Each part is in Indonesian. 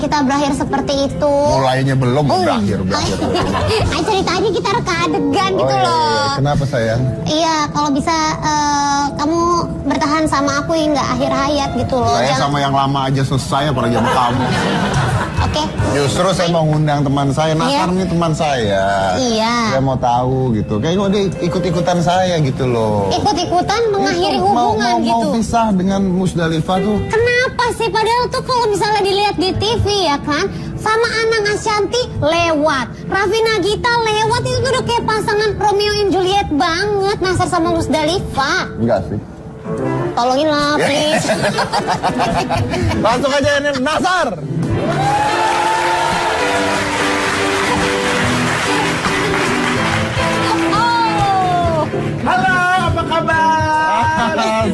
kita berakhir seperti itu. Mulainya belum, berakhir. Ayo cerita aja, kita reka adegan gitu loh. Kenapa sayang? Iya, kalau bisa kamu bertahan sama aku hingga akhir hayat gitu loh. Saya sama yang lama aja selesai, apalagi sama kamu. Oke. Justru saya mau ngundang teman saya, Nasar nih teman saya. Iya. Saya mau tahu gitu, kayak kok dia ikut-ikutan saya gitu loh. Ikut-ikutan mengakhiri hubungan gitu. Mau pisah dengan Musdalifah tuh. Kenapa sih? Padahal tuh kalau misalnya dilihat di TV ya kan, sama Anang Ashanti lewat, Raffi Nagita lewat, itu tuh udah kayak pasangan Romeo and Juliet banget, Nasar sama Musdalifah. Enggak sih. Tolongin lah, please. Langsung aja ini Nasar. Halo, apa kabar?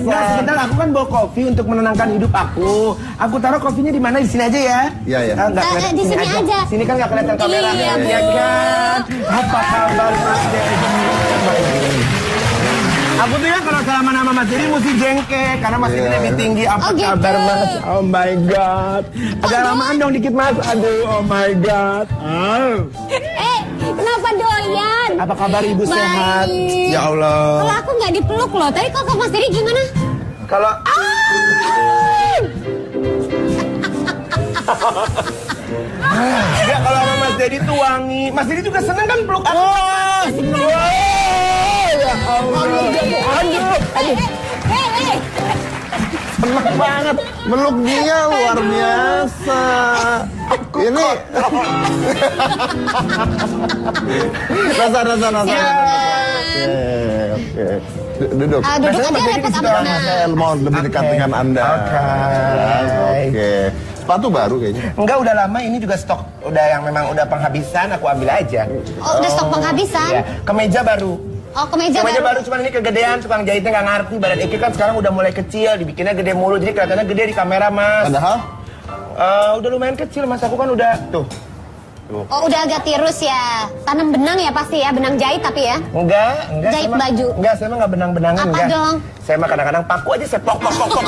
Nah, sebentar aku kan bawa kopi untuk menenangkan hidup aku. Aku taruh kopinya di mana? Di sini aja ya. Iya, iya. Di sini aja. Sini kan nggak kelihatan kamera. Iya, ya kan? Apa kabar Mas Dedi? Aku tuh ya kalau sama nama Mas Dedi mesti jengke karena Mas Dedi lebih tinggi. Apa kabar Mas? Oh my god. Agak lamaan dong dikit Mas. Aduh, oh my god. Kenapa doyan? Apa kabar Ibu sehat? Ya Allah. Kalau aku nggak dipeluk loh. Tadi kok Mas Dedi gimana? Kalau ya kalau sama Mas Dedi tuh wangi. Mas Dedi juga seneng kan peluk aku. Seneng. Ya Allah. Aduh. Seneng banget meluk dia, luar biasa. Ini Nasar. Oke. Duduk. Duduk aja repot apa? Saya mau lebih dekat dengan Anda. Oke. Sepatu baru kayaknya. Enggak, udah lama, ini juga stok. Udah yang memang udah penghabisan, aku ambil aja. Oh, udah stok penghabisan? Iya, kemeja baru. Oh, kemeja baru, cuman ini kegedean, tukang jahitnya nggak ngerti. Badan Eki kan sekarang udah mulai kecil, dibikinnya gede mulu, jadi kelihatannya gede di kamera, Mas. Padahal? Udah lumayan kecil, Mas. Aku kan udah, tuh. Oh, udah agak tirus ya. Tanam benang ya pasti ya, benang jahit tapi ya? Enggak. Jahit baju? Enggak, saya mah nggak benang-benangin, apa enggak. Dong? Saya mah kadang-kadang paku aja, saya pok gitu.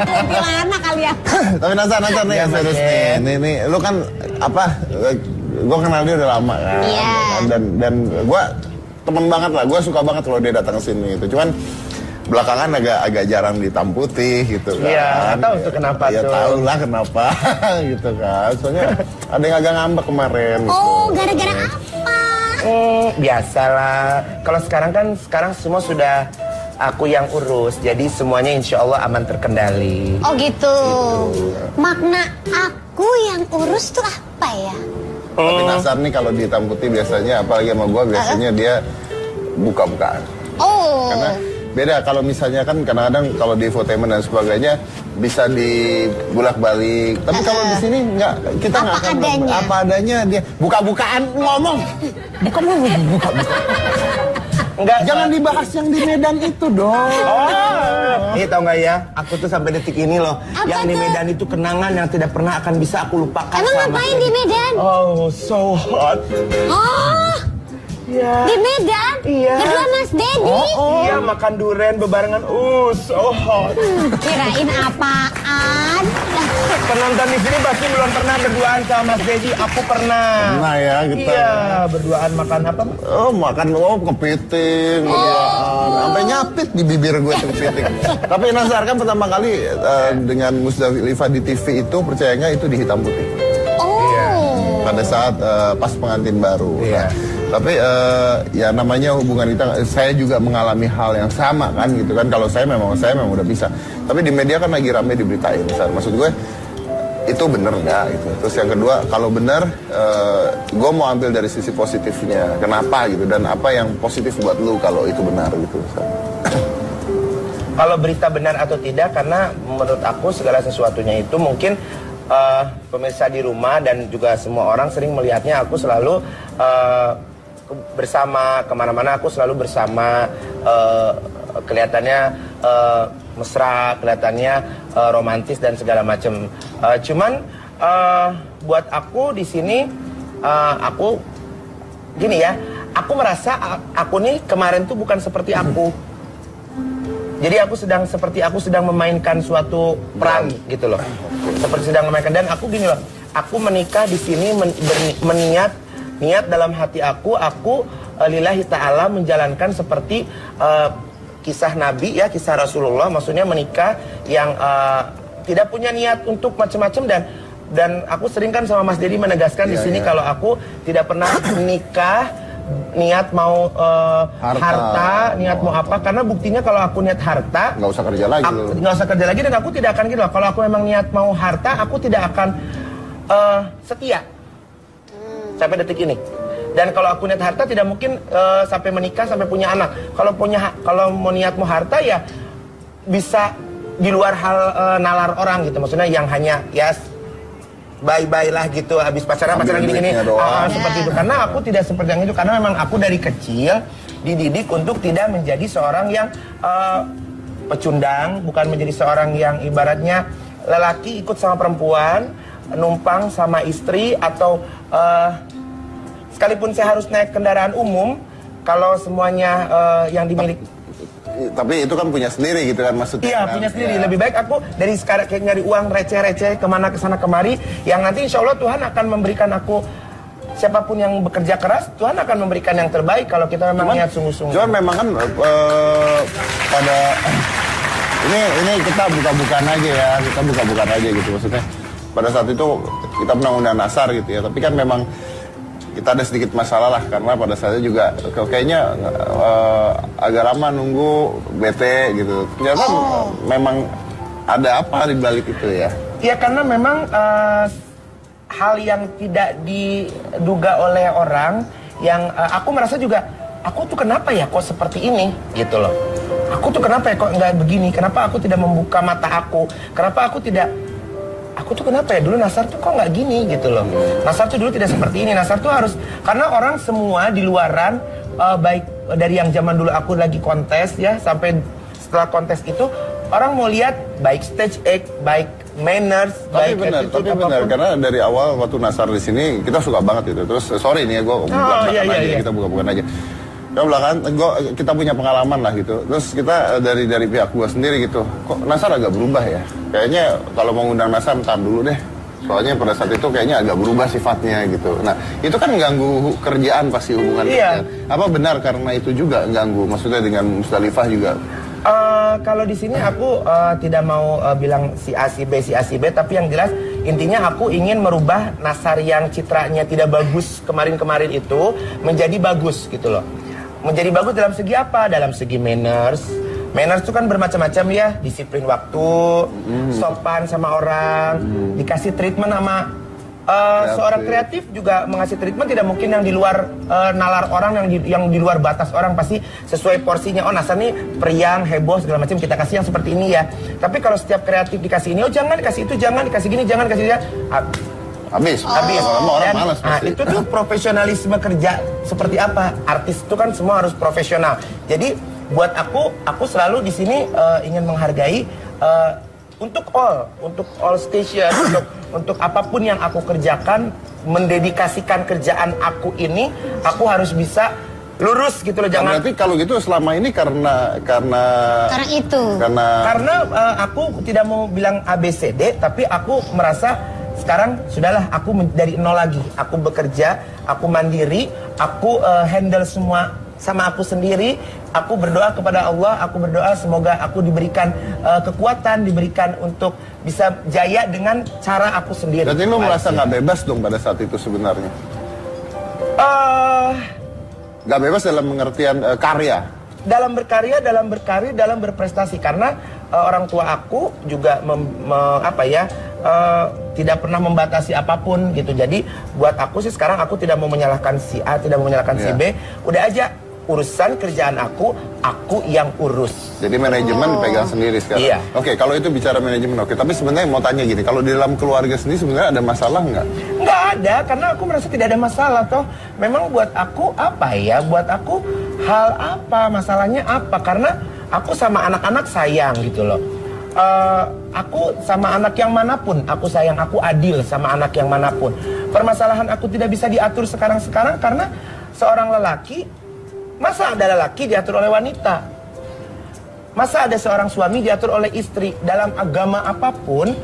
Kuntilanak kali ya. Tapi Nasar nih, ya, serius nih. Nih, lu kan apa? Gue kenal dia udah lama kan. Iya. Dan gue temen banget lah. Gue suka banget kalau dia datang ke sini itu. Cuman belakangan agak jarang di Hitam Putih gitu kan. Iya, tahu tuh kenapa tuh. Ya tahu lah kenapa gitu kan. Soalnya ada yang agak ngambek kemarin. Oh, gara-gara apa? Biasalah. Kalau sekarang semua sudah aku yang urus. Jadi semuanya insya Allah aman terkendali. Oh gitu. Makna aku yang urus tuh apa ya? Tapi Nasar nih kalau di Hitam Putih biasanya, apalagi sama gue biasanya dia buka-bukaan. Oh. Karena beda kalau misalnya kan kadang-kadang kalau di infotainment dan sebagainya bisa dibulak-balik. Tapi kalau di sini enggak, kita nggak akan apa adanya dia buka-bukaan ngomong. Buka. Enggak, jangan dibahas yang di Medan itu dong. Ini tau nggak ya? Aku tuh sampai detik ini loh, yang di Medan itu kenangan yang tidak pernah akan bisa aku lupakan. Emang ngapain di Medan? Oh, so hot. Oh. Iya. Di Medan? Iya. Berdua Mas Dedi? Iya, makan durian bebarengan. So hot. Kirain apaan? Penonton di sini pasti belum pernah berduaan sama Mas Dedi. Aku pernah. Pernah ya kita. Iya, berduaan makan apa? Makan kepiting, berduaan. Sampai nyapit di bibir gue tuh kepiting. Tapi Nasar kan pertama kali dengan Musdalifah di TV itu, percaya nggak itu di Hitam Putih. Oh. Pada saat pas pengantin baru. Iya. Tapi ya namanya hubungan kita, saya juga mengalami hal yang sama kan gitu kan. Kalau saya memang udah bisa. Tapi di media kan lagi rame diberitain. Maksud gue itu bener nggak gitu. Terus yang kedua, kalau bener, gue mau ambil dari sisi positifnya. Kenapa gitu, dan apa yang positif buat lu kalau itu benar gitu. Kalau berita benar atau tidak, karena menurut aku segala sesuatunya itu mungkin pemirsa di rumah dan juga semua orang sering melihatnya aku selalu bersama, kemana-mana aku selalu bersama, kelihatannya mesra, kelihatannya romantis dan segala macam. Cuman buat aku di sini, aku gini ya, aku merasa aku nih kemarin tuh bukan seperti aku. Jadi aku sedang memainkan suatu peran gitu loh. Seperti sedang memainkan, dan aku gini loh. aku menikah di sini niat dalam hati aku lillahi ta'ala menjalankan seperti kisah Nabi ya, kisah Rasulullah, maksudnya menikah yang tidak punya niat untuk macam-macam dan aku sering kan sama Mas Dedi menegaskan di sini kalau aku tidak pernah menikah niat mau harta, niat mau apa, karena buktinya kalau aku niat harta nggak usah kerja lagi, nggak usah kerja lagi, dan aku tidak akan gitu. Kalau aku memang niat mau harta, aku tidak akan setia sampai detik ini. Dan kalau aku niat harta tidak mungkin sampai menikah, sampai punya anak. Kalau mau niat mau harta ya bisa di luar hal nalar orang gitu. Maksudnya yang hanya ya bye-bye lah gitu, habis pacaran gini-gini seperti itu. Karena aku tidak seperti yang itu, karena memang aku dari kecil dididik untuk tidak menjadi seorang yang pecundang, bukan menjadi seorang yang ibaratnya lelaki ikut sama perempuan, numpang sama istri, atau sekalipun saya harus naik kendaraan umum, kalau semuanya yang dimiliki. Tapi itu kan punya sendiri gitu kan maksudnya. Iya, punya sendiri. Lebih baik aku dari sekarang kayak nyari uang receh-receh kemana kesana kemari, yang nanti insya Allah Tuhan akan memberikan aku, siapapun yang bekerja keras, Tuhan akan memberikan yang terbaik kalau kita memang niat sungguh-sungguh. Cuman memang kan pada ini kita buka-bukaan aja ya, kita buka-bukaan aja gitu maksudnya. Pada saat itu kita pernah undang Nasar gitu ya, tapi kan memang kita ada sedikit masalah lah, karena pada saat itu juga kayaknya agak lama nunggu bete gitu. Ternyata memang ada apa di balik itu ya? Ya karena memang hal yang tidak diduga oleh orang, yang aku merasa juga, aku tuh kenapa ya kok seperti ini gitu loh. Aku tuh kenapa ya kok nggak begini? Kenapa aku tidak membuka mata aku? Kenapa aku tidak... Aku tuh kenapa ya dulu Nasar tuh kok nggak gini gitu loh. Nasar tuh dulu tidak seperti ini. Nasar tuh harus, karena orang semua di luaran, baik dari yang zaman dulu aku lagi kontes ya, sampai setelah kontes itu orang mau lihat baik stage act, baik manners, tapi benar, karena dari awal waktu Nasar di sini kita suka banget itu. Terus sorry nih ya, gue belakang aja, kita buka-bukaan aja. Kita belakangan, kita punya pengalaman lah gitu. Terus kita dari pihak gue sendiri gitu, kok Nasar agak berubah ya? Kayaknya kalau mau ngundang Nasar ntar dulu deh. Soalnya pada saat itu kayaknya agak berubah sifatnya gitu. Nah itu kan ganggu kerjaan pasti, hubungan kerjaan. Apa benar karena itu juga ganggu? Maksudnya dengan Musdalifah juga? Kalau di sini aku tidak mau bilang si A si B, tapi yang jelas intinya aku ingin merubah Nasar yang citranya tidak bagus kemarin-kemarin itu menjadi bagus gitu loh. Menjadi bagus dalam segi apa? Dalam segi manners. Manners itu kan bermacam-macam ya, disiplin waktu, sopan sama orang, dikasih treatment sama seorang kreatif juga mengasih treatment, tidak mungkin yang di luar nalar orang, yang di luar batas orang, pasti sesuai porsinya. Oh Nasar nih periang, heboh segala macam, kita kasih yang seperti ini ya. Tapi kalau setiap kreatif dikasih ini, oh jangan dikasih itu, jangan dikasih gini, jangan dikasih dia. Habis. Orang malas pasti. Itu tuh profesionalisme kerja seperti apa? Artis itu kan semua harus profesional. Jadi buat aku selalu di sini ingin menghargai untuk all station, untuk apapun yang aku kerjakan, mendedikasikan kerjaan aku ini, aku harus bisa lurus gitu loh. Jangan. Berarti kalau gitu selama ini karena aku tidak mau bilang ABCD, tapi aku merasa sekarang sudahlah, aku dari nol lagi. Aku bekerja, aku mandiri, aku handle semua sama aku sendiri. Aku berdoa kepada Allah, aku berdoa semoga aku diberikan kekuatan, diberikan untuk bisa jaya dengan cara aku sendiri. Berarti lu merasa nggak bebas dong pada saat itu sebenarnya? Nggak bebas dalam pengertian karya? Dalam berkarya, dalam berprestasi. Karena orang tua aku juga tidak pernah membatasi apapun gitu. Jadi buat aku sih sekarang aku tidak mau menyalahkan si A, tidak mau menyalahkan si B. Udah aja urusan kerjaan aku yang urus. Jadi manajemen dipegang sendiri sekarang. Iya. Oke, kalau itu bicara manajemen oke. Tapi sebenarnya mau tanya gini, kalau di dalam keluarga sendiri sebenarnya ada masalah nggak? Nggak ada, karena aku merasa tidak ada masalah toh. Memang buat aku apa ya? Buat aku hal apa? Masalahnya apa? Karena aku sama anak-anak sayang gitu loh. Aku sama anak yang manapun, aku sayang, aku adil sama anak yang manapun. Permasalahan aku tidak bisa diatur sekarang-sekarang karena seorang lelaki, masa ada lelaki diatur oleh wanita? Masa ada seorang suami diatur oleh istri? Dalam agama apapun,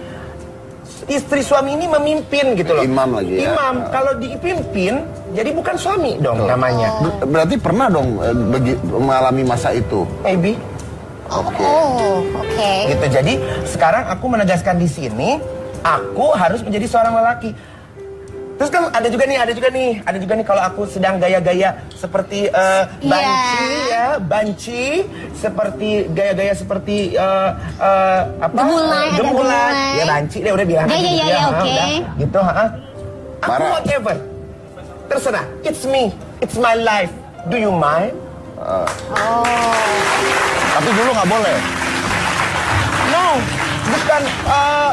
istri suami ini memimpin gitu loh. Imam lagi ya. Imam, kalau dipimpin, jadi bukan suami dong namanya. Berarti pernah dong mengalami masa itu? Maybe. Oke. Oke. Gitu. Jadi sekarang aku menegaskan di sini, aku harus menjadi seorang lelaki. Terus kan ada juga nih kalau aku sedang gaya-gaya seperti banci ya, banci, seperti gaya-gaya seperti apa? Gemulai. Ya banci deh udah bilang. Ya, oke. Gitu, Aku whatever. Terserah. It's me. It's my life. Do you mind? Tapi dulu nggak boleh. No, bukan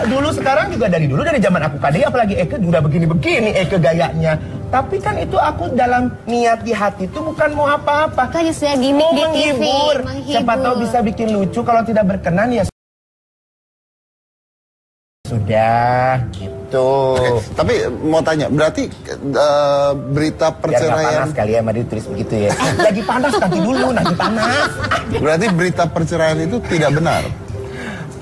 dulu, sekarang juga dari zaman aku KDI, apalagi Eke udah begini-begini Eke gayanya. Tapi kan itu aku dalam niat di hati itu bukan mau apa-apa. Kan sudah gimmick mau di menghibur. TV, Siapa tahu bisa bikin lucu, kalau tidak berkenan ya sudah gitu. Oke, tapi mau tanya, berarti berita Biar nggak perceraian panas kali ya, Madi tulis begitu ya. Lagi panas nanti dulu, nanti panas. berarti berita perceraian itu tidak benar.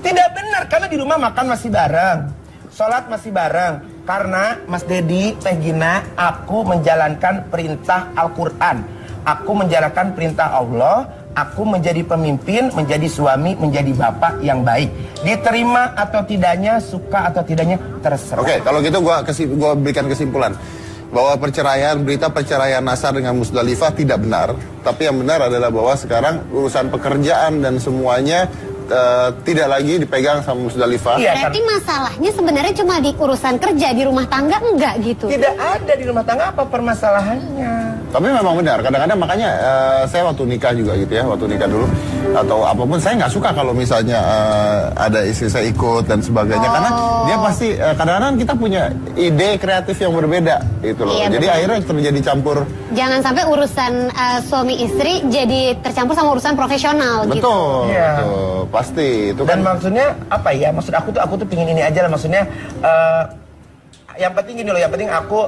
Tidak benar, karena di rumah makan masih bareng, sholat masih bareng. Karena Mas Dedi, Teh Gina, aku menjalankan perintah Al-Quran. Aku menjalankan perintah Allah. Aku menjadi pemimpin, menjadi suami, menjadi bapak yang baik. Diterima atau tidaknya, suka atau tidaknya, terserah. Oke, kalau gitu gua berikan kesimpulan bahwa berita perceraian Nasar dengan Musdalifah tidak benar. Tapi yang benar adalah bahwa sekarang urusan pekerjaan dan semuanya tidak lagi dipegang sama Musdalifah. Iya, Berarti masalahnya sebenarnya cuma di urusan kerja, di rumah tangga enggak gitu? Tidak ada di rumah tangga apa permasalahannya. Tapi memang benar, kadang-kadang makanya saya waktu nikah juga gitu ya, waktu nikah dulu atau apapun, saya nggak suka kalau misalnya ada istri saya ikut dan sebagainya, karena dia pasti kadang-kadang kita punya ide kreatif yang berbeda gitu loh. Iya, jadi benar. akhirnya terjadi campur. Jangan sampai urusan suami istri jadi tercampur sama urusan profesional gitu. Betul, Iya. betul, pasti itu Dan kan. maksudnya apa ya? Maksud aku tuh pingin ini aja lah. Maksudnya yang penting gini loh, yang penting aku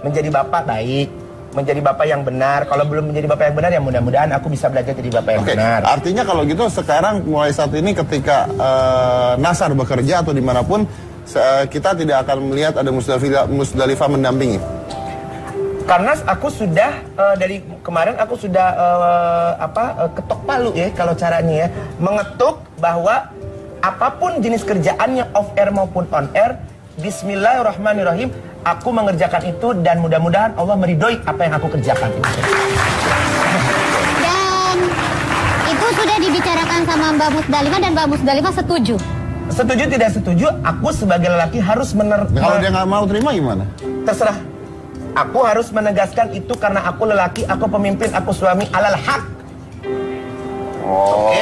menjadi bapak baik, menjadi bapak yang benar. Kalau belum menjadi bapak yang benar, ya mudah-mudahan aku bisa belajar jadi bapak yang Oke, benar. artinya kalau gitu sekarang mulai saat ini ketika Nasar bekerja atau dimanapun, kita tidak akan melihat ada Musdalifah mendampingi. Karena aku sudah dari kemarin aku sudah ketok palu ya kalau caranya ya, mengetuk bahwa apapun jenis kerjaannya off air maupun on air, Bismillahirrahmanirrahim, aku mengerjakan itu dan mudah-mudahan Allah meridhoi apa yang aku kerjakan. Dan itu sudah dibicarakan sama Mbak Musdalifah dan Mbak Musdalifah setuju. Setuju tidak setuju, aku sebagai lelaki harus Kalau dia nggak mau terima gimana? terserah. Aku harus menegaskan itu karena aku lelaki, aku pemimpin, aku suami alal haq. Oke.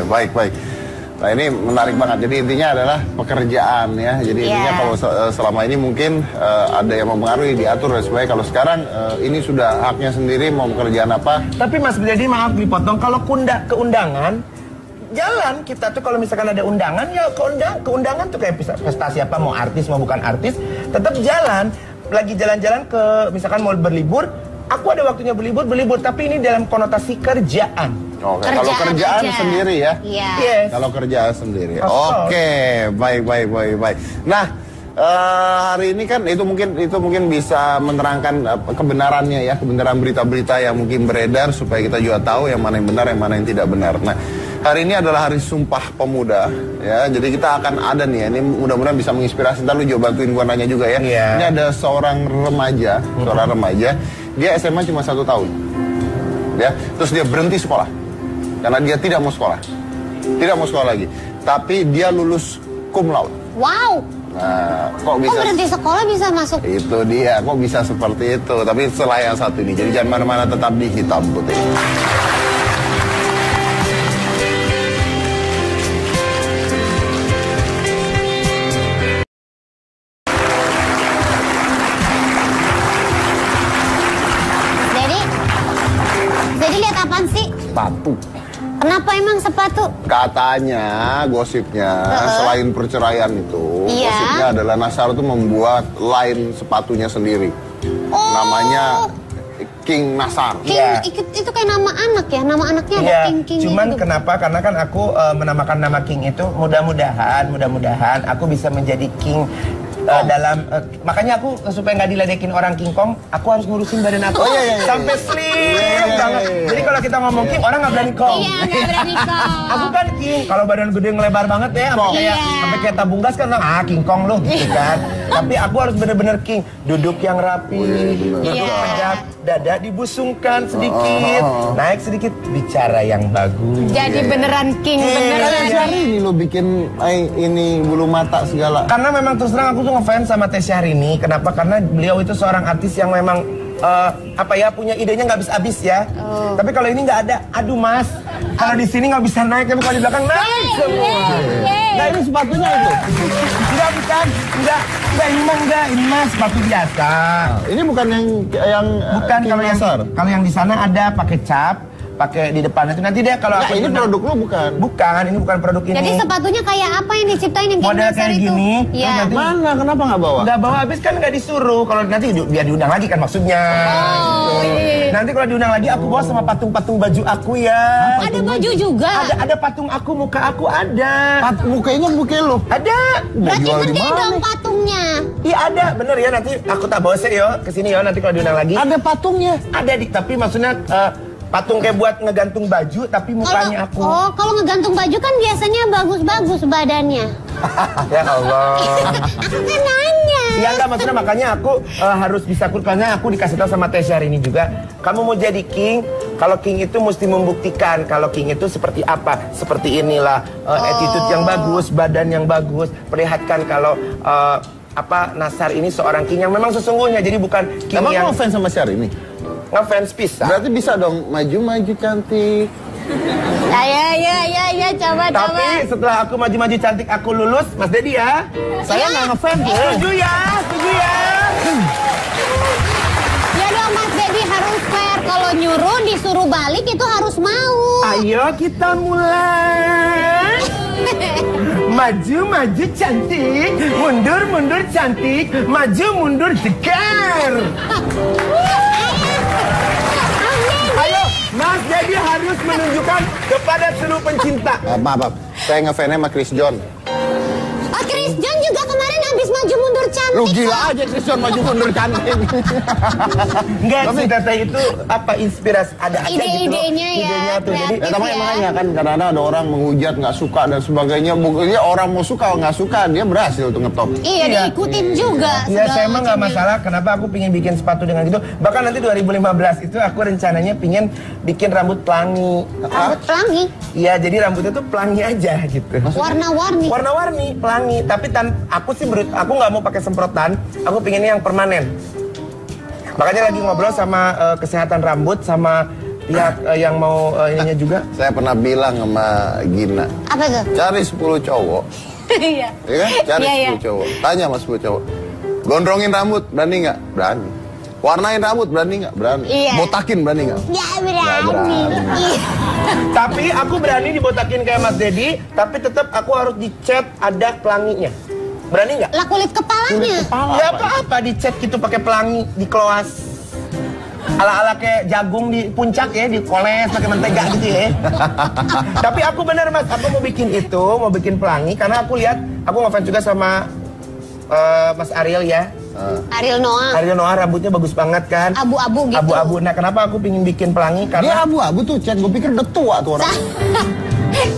Baik. Nah ini menarik banget. Jadi intinya adalah pekerjaan ya. Jadi intinya kalau selama ini mungkin ada yang mempengaruhi, diatur dan sebagainya. Kalau sekarang ini sudah haknya sendiri mau pekerjaan apa. Tapi Mas Biladi, maaf dipotong, kalau keundangan jalan kita tuh, kalau misalkan ada undangan ya keundangan tuh kayak prestasi apa, mau artis mau bukan artis tetap jalan. Lagi jalan-jalan ke misalkan mau berlibur, aku ada waktunya berlibur, tapi ini dalam konotasi kerjaan. Oke, kalau kerjaan aja. sendiri ya. Iya. Yes. Kalau kerjaan sendiri. Of course. Oke, baik. Nah, hari ini kan itu mungkin bisa menerangkan kebenarannya ya, kebenaran berita-berita yang mungkin beredar supaya kita juga tahu yang mana yang benar, yang mana yang tidak benar. Nah, hari ini adalah hari Sumpah Pemuda ya. Jadi kita akan ada nih ya, ini mudah-mudahan bisa menginspirasi. Ntar lu juga bantuin gua nanya juga ya. Iya. Ini ada seorang remaja, dia SMA cuma 1 tahun. Ya, terus dia berhenti sekolah. Karena dia tidak mau sekolah. Tidak mau sekolah lagi. Tapi dia lulus cum laude. Wow. Nah, kok Kok bisa berhenti sekolah bisa masuk? itu dia, kok bisa seperti itu. Tapi setelah yang satu ini, jadi jangan mana-mana, tetap di Hitam Putih. Jadi lihat apaan sih? Sepatu. Kenapa emang sepatu? Katanya, gosipnya, selain perceraian itu, Iya. gosipnya adalah Nasar itu membuat line sepatunya sendiri. Oh. Namanya King Nasar. King, Iya. itu kayak nama anak ya, nama anaknya ada Iya, King cuman gitu. kenapa? Karena kan aku menamakan nama King itu mudah-mudahan aku bisa menjadi King dalam makanya aku supaya nggak diledekin orang King Kong, aku harus ngurusin badan aku sampai slim banget. Jadi kalau kita ngomong King, orang nggak berani Kong. Iya, nggak berani Kong. Aku kan King, kalau badan gede ngelebar banget ya, sampai kayak tabung gas kan, King Kong loh, gitu kan. Tapi aku harus bener-bener King, duduk yang rapi, duduk tegap, dada dibusungkan sedikit, naik sedikit, bicara yang bagus. Jadi beneran King, beneran. Hari ini lo bikin ini bulu mata segala. Karena memang terus terang aku tuh ngefans sama Teh Syahrini. Kenapa? Karena beliau itu seorang artis yang memang punya idenya nggak habis-habis ya. Tapi kalau ini nggak ada. Aduh mas, kalau di sini nggak bisa naik, tapi kalau di belakang naik semua. Nah ini sepatunya itu. Enggak bukan, enggak ini mas sepatu biasa. Ini bukan yang Bukan King kalau Nasar. yang di sana ada pakai cap. Pakai di depan itu nanti deh kalau Nah, ini produk lo bukan? Bukan, ini bukan produk ini. Jadi sepatunya kayak apa yang diciptain yang King model Nasar kayak itu? gini. Iya. Nanti Mana? Kenapa nggak bawa? nggak bawa habis kan nggak disuruh. Kalau nanti biar diundang lagi kan maksudnya. Gitu. Nanti kalau diundang lagi aku bawa sama patung-patung baju aku ya. Ada baju juga. Ada patung aku, muka aku ada. Mukanya muka lo. Ada. Berarti jual di gede mana dong nih? patungnya. Iya ada, bener ya nanti aku tak bawa yo kesini yo nanti kalau diundang lagi. Ada patungnya. Ada tapi maksudnya patung kayak buat ngegantung baju tapi mukanya aku. Oh, kalau ngegantung baju kan biasanya bagus-bagus badannya. Ya Allah. Aku kan nanya. Ya enggak, maksudnya makanya aku harus bisa karena aku dikasih tahu sama Teh Syahrini juga. Kamu mau jadi King, kalau King itu mesti membuktikan kalau King itu seperti apa. Seperti inilah attitude yang bagus, badan yang bagus. Perlihatkan kalau Nasar ini seorang King yang memang sesungguhnya. Jadi bukan King Emang yang lo fans sama Syahrini? ngefans pisah. Berarti bisa dong maju-maju cantik. Ya, coba. Tapi setelah aku maju-maju cantik aku lulus, Mas Dedi ya. Saya nggak ngefans ya. Setuju ya. Ya dong Mas Dedi harus fair. Kalau nyuruh disuruh balik itu harus mau. Ayo kita mulai. Maju cantik, mundur cantik, maju mundur jegar. Ayo, Mas Dedi harus menunjukkan kepada seluruh pencinta. Maaf, saya ngefans sama Chris John. Oh, Chris John juga kemarin habis maju mundur cantik. Lu gila aja Chris John maju mundur cantik. Enggak sih Tete itu inspirasi ada aja gitu loh. Ide-idenya ya, Idenya tuh. Jadi kreatif. Ya, makanya kan kadang-kadang ada orang menghujat nggak suka dan sebagainya. Bukannya orang mau suka nggak suka dia berhasil tuh ngetop. Iya, diikutin juga. Iya, saya emang nggak macamnya. masalah. Kenapa aku pingin bikin sepatu dengan gitu? Bahkan nanti 2015 itu aku rencananya pingin bikin rambut pelangi. Rambut pelangi, Iya, jadi rambutnya tuh pelangi aja gitu. warna-warni. Warna-warni, pelangi. Tapi aku sih aku nggak mau pakai semprotan. Aku pinginnya yang permanen. Makanya lagi ngobrol sama kesehatan rambut sama pihak yang mau ininya juga. Saya pernah bilang sama Gina, Apa tuh? cari 10 cowok, Iya. ya kan? Cari Iya, 10 cowok. Tanya sama 10 cowok. Gondrongin rambut, berani nggak? Berani. Warnain rambut, berani nggak? Berani. Iya. Botakin, berani nggak? Nggak berani. berani. Iya. Tapi aku berani dibotakin kayak Mas Dedi, tapi tetap aku harus dicat ada pelanginya. Berani nggak? Lah kulit kepalanya. Ya apa-apa dicat gitu pakai pelangi, dikeluas. Ala-ala kayak jagung di puncak ya, dikoles pakai mentega gitu ya. Tapi aku bener Mas, aku mau bikin itu, mau bikin pelangi karena aku lihat, aku ngefans juga sama Mas Ariel ya. Ariel Noah. Ariel Noah rambutnya bagus banget kan. Abu-abu gitu. Abu-abu. Nah kenapa aku pingin bikin pelangi? Dia Karena abu-abu tuh, Chat. Gue pikir udah tua tuh orang.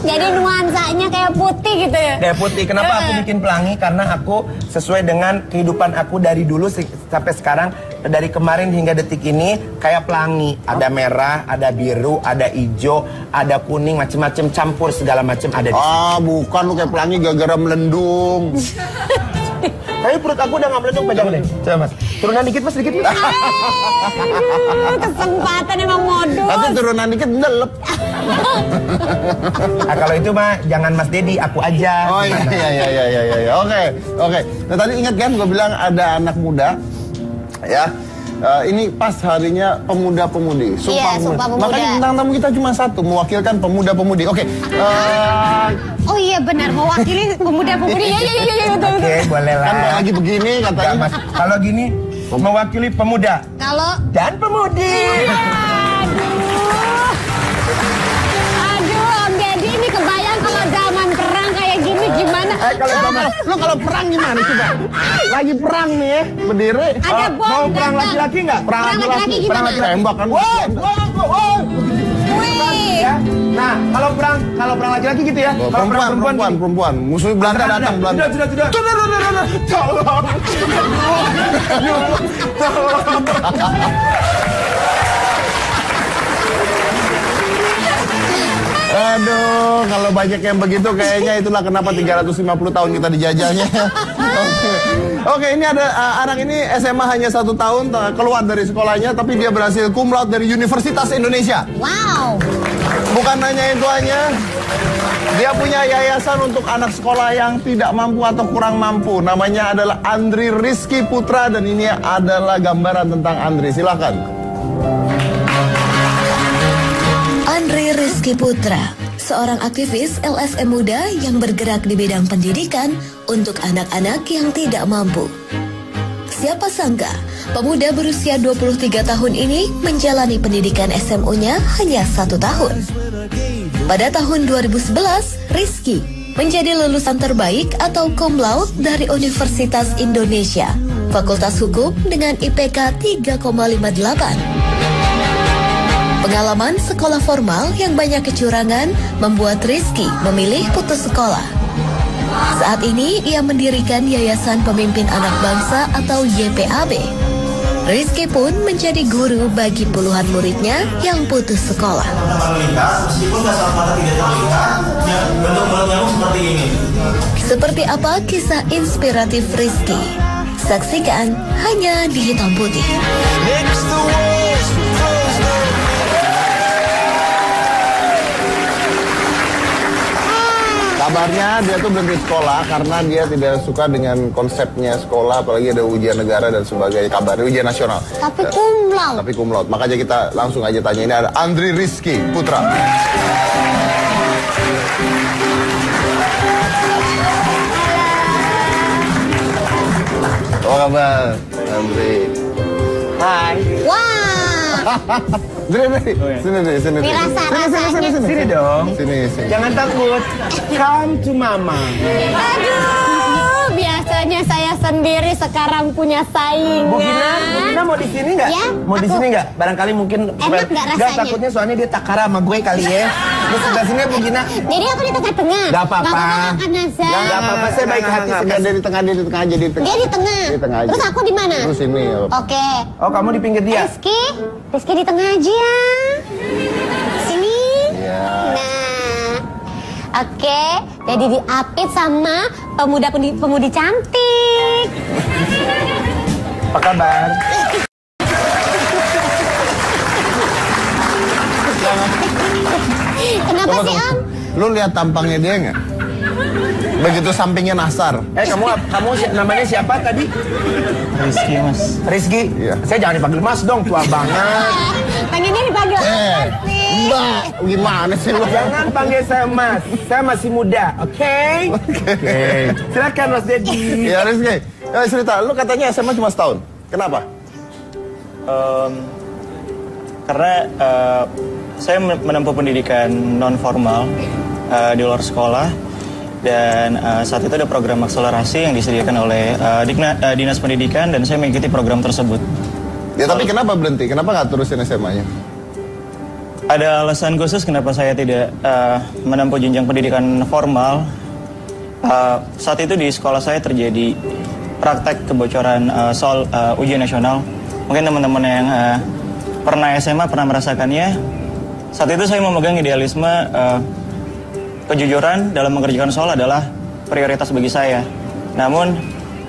Jadi nuansanya kayak putih gitu ya. Deh putih. Kenapa aku bikin pelangi? Karena aku sesuai dengan kehidupan aku dari dulu sampai sekarang, dari kemarin hingga detik ini kayak pelangi. Ada merah, ada biru, ada hijau, ada kuning, macam-macam campur segala macam ada di sini. Ah, bukan lu kayak pelangi gara-gara melendung. Tapi perut aku udah nggak melendung, pegang deh. Coba Mas, turunan dikit Mas, dikit. Kesempatan emang modus. Tapi turunan dikit delep. Nah, kalau itu mah jangan Mas Dedi, aku aja. Oh iya. Oke. Nah tadi ingat kan gue bilang ada anak muda, ya. Ini pas harinya pemuda-pemudi. Iya, Sumpah Pemuda. Makanya bintang tamu kita cuma satu, mewakilkan pemuda-pemudi. Oke. Oh iya benar, mewakili pemuda-pemudi. Iya, betul. Oke, boleh lah. Kan kalau lagi begini Enggak, katanya. Mas. Kalau gini, mewakili pemuda Kalau dan pemudi. Aduh, Om Deddy ini kebayang kalau zaman perang kayak gini gimana? Kalau perang gimana coba? Lagi perang nih ya, berdiri. Ada bom Mau perang datang. laki-laki nggak? Perang laki-laki gimana? Tembak kan. Wih. Ya. Nah, kalau perang laki-laki gitu ya. Kalau perang Perempuan. Musuh Belanda datang, Belanda. Sudah. Tolong. Aduh, kalau banyak yang begitu kayaknya itulah kenapa 350 tahun kita dijajahnya. Oke, ini ada anak ini SMA hanya 1 tahun keluar dari sekolahnya, tapi dia berhasil cum laude dari Universitas Indonesia. Wow. Bukan hanya itu hanya, dia punya yayasan untuk anak sekolah yang tidak mampu atau kurang mampu. Namanya adalah Andri Rizky Putra dan ini adalah gambaran tentang Andri. Silakan. Andri Rizky Putra, seorang aktivis LSM muda yang bergerak di bidang pendidikan untuk anak-anak yang tidak mampu. Siapa sangka, pemuda berusia 23 tahun ini menjalani pendidikan SMU-nya hanya 1 tahun. Pada tahun 2011, Rizky menjadi lulusan terbaik atau cum laude dari Universitas Indonesia, Fakultas Hukum dengan IPK 3,58. Pengalaman sekolah formal yang banyak kecurangan membuat Rizky memilih putus sekolah. Saat ini ia mendirikan Yayasan Pemimpin Anak Bangsa atau YPAB. Rizky pun menjadi guru bagi puluhan muridnya yang putus sekolah. Meskipun kasar mata tidak terlihat, bentuk mulut nyamuk seperti ini. Seperti apa kisah inspiratif Rizky? Saksikan hanya di Hitam Putih. Kabarnya dia tuh berhenti sekolah karena dia tidak suka dengan konsepnya sekolah, apalagi ada ujian negara dan sebagainya. Kabarnya ujian nasional. Tapi cum laude. Tapi cum laude. Makanya kita langsung aja tanya, ini ada Andri Rizky Putra. Apa kabar, Andri? Hai. Wah. Sini. Rasa-rasanya. Sini dong. Sini. Jangan takut. Come to mama. Aduh, biasanya saya sendiri sekarang punya saingan. Bu Gina mau di sini nggak? Ya, Mau di sini nggak? Barangkali mungkin. Enak nggak rasanya? Takutnya soalnya dia takara sama gue kali ya. Di sebelah sini Bu Gina. Jadi aku di tengah-tengah. Gak apa-apa. Makan Nazar. Gak apa-apa, saya baik hati. Dia di tengah aja. Dia di tengah. Di tengah aja. Terus aku di mana? Terus ini. Oke. Oh, kamu di pinggir dia. Rizky di tengah aja. Sini. Iya. Nah, oke. Jadi diapit sama pemudi cantik. Apa kabar? Kenapa sih, Om? Lu lihat tampangnya dia nggak? Begitu sampingnya Nasar. Kamu namanya siapa tadi? Rizky, Mas. Rizky. Iya. Saya jangan dipanggil Mas dong, tua banget. Pengennya dipanggil apa sih? Mbak, gimana sih lu? Jangan panggil saya Mas. Saya masih muda, oke? Oke. Silakan Mas Dedi. Ya Rizky, cerita. Lu katanya SMA cuma setahun. Kenapa? Karena saya menempuh pendidikan non formal di luar sekolah dan saat itu ada program akselerasi yang disediakan oleh Dinas Pendidikan dan saya mengikuti program tersebut. Ya tapi kenapa berhenti? Kenapa nggak terusin SMA-nya? Ada alasan khusus kenapa saya tidak menempuh jenjang pendidikan formal. Saat itu di sekolah saya terjadi praktek kebocoran soal ujian nasional. Mungkin teman-teman yang pernah SMA pernah merasakannya. Saat itu saya memegang idealisme kejujuran dalam mengerjakan soal adalah prioritas bagi saya. Namun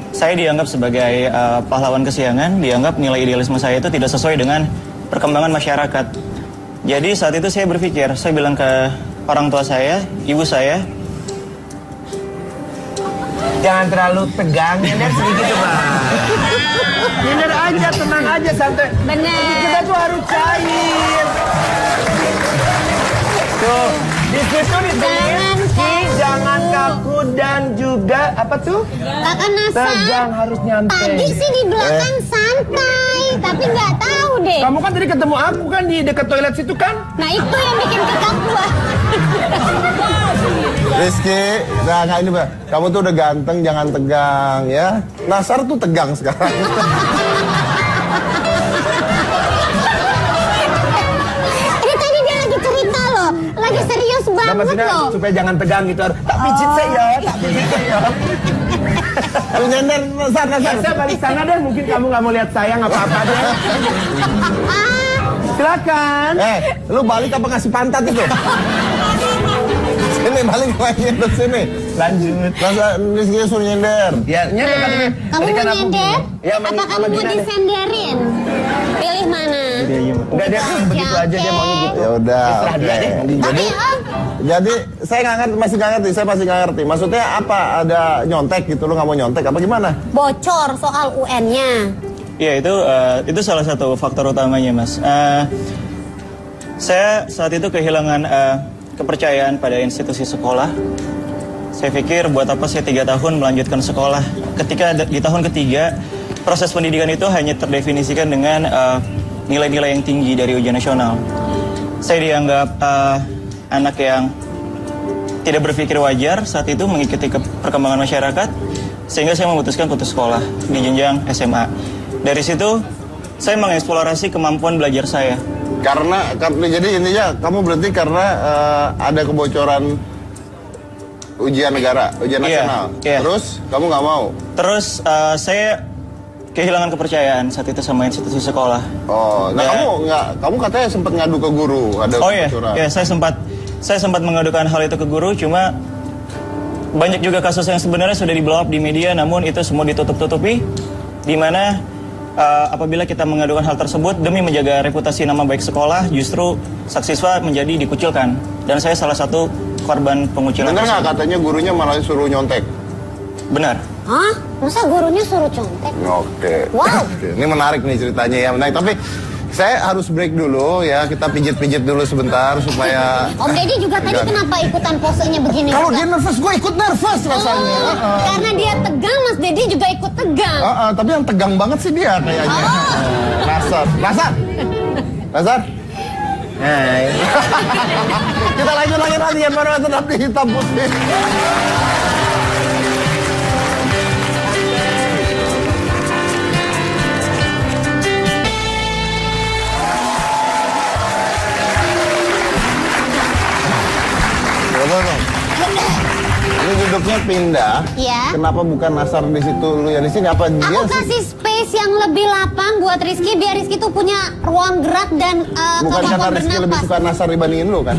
saya dianggap sebagai pahlawan kesiangan, dianggap nilai idealisme saya itu tidak sesuai dengan perkembangan masyarakat. Jadi saat itu saya berpikir, saya bilang ke orang tua saya, ibu saya, Jangan terlalu tegang, nyender sedikit Pak. Nyender aja, tenang aja, santai. Bener. Kita tuh harus cair. Tuh, di situ ditulis, jangan kaku dan juga apa tuh? Kakak Nasar. Tegang harus nyampe. Tadi sih di belakang santai, tapi nggak tahu deh. Kamu kan tadi ketemu aku kan di dekat toilet situ kan? Nah itu yang bikin tegang gua. Rizky, nah nggak ini Mbak. Kamu tuh udah ganteng, jangan tegang ya. Nasar tuh tegang sekarang. Ini tadi dia lagi cerita loh, lagi serius Nah, banget maksudnya loh. supaya jangan tegang gitu. Tak pijit saya, tak pijit saya. Lu nyender, Nasar. Saya balik sana deh, mungkin kamu nggak mau lihat saya, nggak apa-apa deh. Silakan. Lu balik apa ngasih pantat itu? Sini balik lagi ke sini. Lanjut. Nasar, Rizky suruh nyender. Ya, nyender kan ini. Kamu Tadi mau kan aku nyender? gini. Ya, Apa kamu mau disenderin? Pilih mana? Enggak, dia kan begitu aja, dia maunya gitu. Ya udah. Terserah dia deh. Jadi, jadi saya nggak ngerti, masih nggak ngerti. Maksudnya apa? Ada nyontek gitu, lu nggak mau nyontek apa gimana? Bocor soal UN-nya. Ya itu salah satu faktor utamanya Mas. Saya saat itu kehilangan kepercayaan pada institusi sekolah. Saya pikir buat apa saya 3 tahun melanjutkan sekolah. Ketika di tahun ketiga proses pendidikan itu hanya terdefinisikan dengan nilai-nilai yang tinggi dari ujian nasional. Saya dianggap anak yang tidak berpikir wajar saat itu mengikuti perkembangan masyarakat, sehingga saya memutuskan putus sekolah di jenjang SMA. Dari situ saya mengeksplorasi kemampuan belajar saya. Karena jadi intinya kamu berhenti karena ada kebocoran ujian negara, ujian nasional. Iya. Terus kamu nggak mau? Terus saya kehilangan kepercayaan saat itu sama institusi sekolah. Oh, nah kamu katanya sempat ngadu ke guru ada kebocoran. Iya, saya sempat mengadukan hal itu ke guru, cuma banyak juga kasus yang sebenarnya sudah di-blow up di media, namun itu semua ditutup-tutupi, di mana apabila kita mengadukan hal tersebut demi menjaga reputasi nama baik sekolah, justru siswa menjadi dikucilkan. Dan saya salah satu korban pengucilan. Bener nggak katanya gurunya malah suruh nyontek? Benar. Hah? Masa gurunya suruh contek? Oke. Wow. Oke. Ini menarik nih ceritanya ya, menarik. Tapi saya harus break dulu ya, kita pijit-pijit dulu sebentar supaya... Om Deddy juga tadi kenapa ikutan posenya begini? Kalau juga? dia nervous, gue ikut nervous rasanya. Karena dia tegang, Mas Deddy juga ikut tegang. Tapi yang tegang banget sih dia kayaknya. Nasar. Hai. Kita lanjut lagi nanti ya, baru tetap di Hitam Putih. Ini duduknya pindah. Iya. Kenapa bukan Nasar di situ, lu yang di sini? Apa dia? Aku kasih space yang lebih lapang buat Rizky, biar Rizky tuh punya ruang gerak dan Bukan karena kemampuan Rizky lebih bernapas. suka Nasar dibandingin lu kan?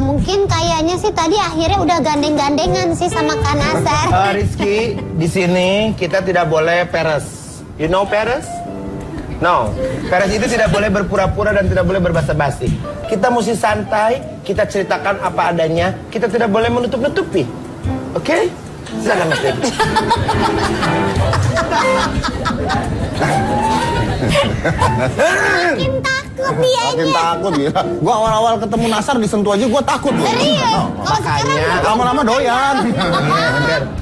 Mungkin kayaknya sih tadi akhirnya udah gandeng-gandengan sih sama Kak Nasar. Rizky, di sini kita tidak boleh peres. You know peres? No, peres itu tidak boleh berpura-pura dan tidak boleh berbasa-basi. Kita mesti santai, kita ceritakan apa adanya, kita tidak boleh menutup-nutupi. Oke? Silakan Mas Deddy. Makin takut dia. Makin takut gila. Gua awal-awal ketemu Nasar disentuh aja gua takut loh. Serius? Kalau Makanya Lama-lama doyan.